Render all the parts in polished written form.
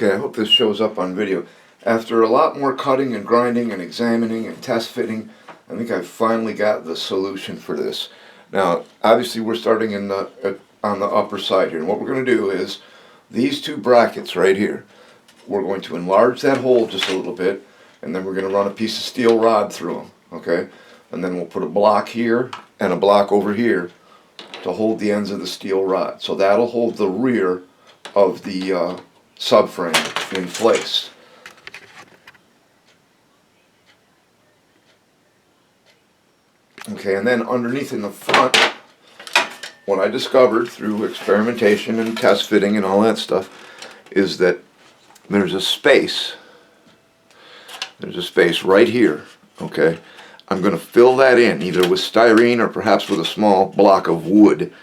Okay, I hope this shows up on video. After a lot more cutting and grinding and examining and test fitting, I think I've finally got the solution for this. Now, obviously we're starting in on the upper side here, and what we're going to do is these two brackets right here, we're going to enlarge that hole just a little bit, and then we're going to run a piece of steel rod through them, okay? And then we'll put a block here and a block over here to hold the ends of the steel rod. So that'll hold the rear of the subframe in place. Okay, and then underneath in the front, what I discovered through experimentation and test fitting and all that stuff is that there's a space. There's a space right here, okay? I'm going to fill that in either with styrene or perhaps with a small block of wood.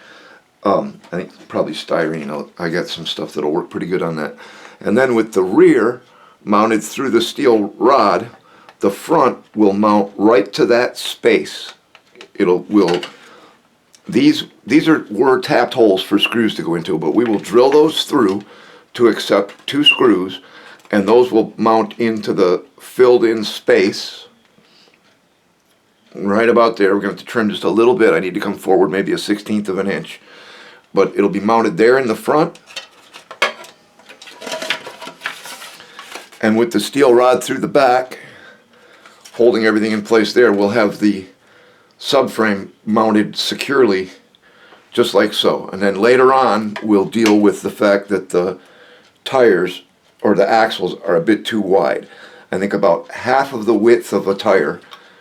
I think probably styrene. I got some stuff that'll work pretty good on that. And then with the rear mounted through the steel rod, the front will mount right to that space. These were tapped holes for screws to go into, but we will drill those through to accept 2 screws, and those will mount into the filled in space right about there. We're going to have to trim just a little bit. I need to come forward maybe a 1/16 of an inch, but it'll be mounted there in the front. And with the steel rod through the back, holding everything in place there, we'll have the subframe mounted securely, just like so. And then later on, we'll deal with the fact that the tires, or the axles, are a bit too wide. I think about half of the width of a tire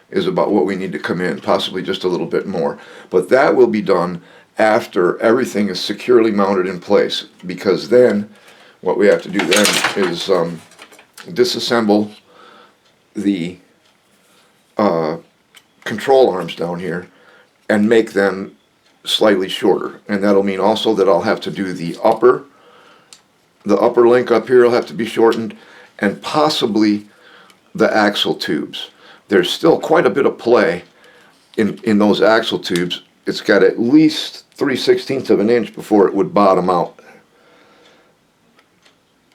is about what we need to come in, possibly just a little bit more. But that will be done after everything is securely mounted in place, because then what we have to do then is disassemble the control arms down here and make them slightly shorter. And that'll mean also that I'll have to do the upper link up here will have to be shortened, and possibly the axle tubes. There's still quite a bit of play in those axle tubes. It's got at least 3/16 of an inch before it would bottom out.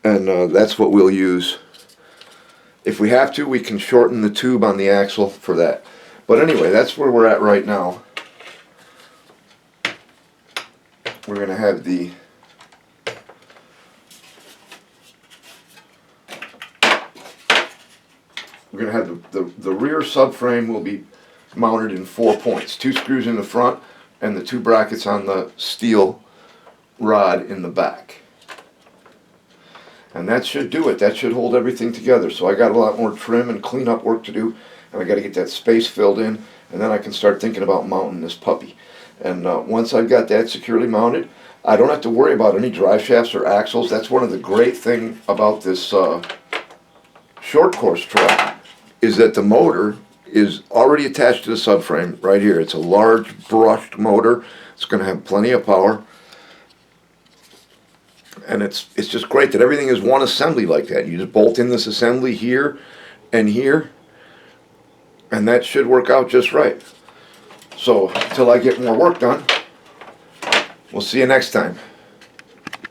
And that's what we'll use. If we have to, we can shorten the tube on the axle for that. But anyway, that's where we're at right now. We're going to have the the rear subframe will be mounted in 4 points. 2 screws in the front and the 2 brackets on the steel rod in the back. And that should do it. That should hold everything together. So I got a lot more trim and cleanup work to do, and I got to get that space filled in, and then I can start thinking about mounting this puppy. And once I've got that securely mounted, I don't have to worry about any drive shafts or axles. That's one of the great things about this short course truck, is that the motor is already attached to the subframe right here. It's a large brushed motor. It's going to have plenty of power. And it's just great that everything is one assembly like that. You just bolt in this assembly here and here, and that should work out just right. So until I get more work done, we'll see you next time.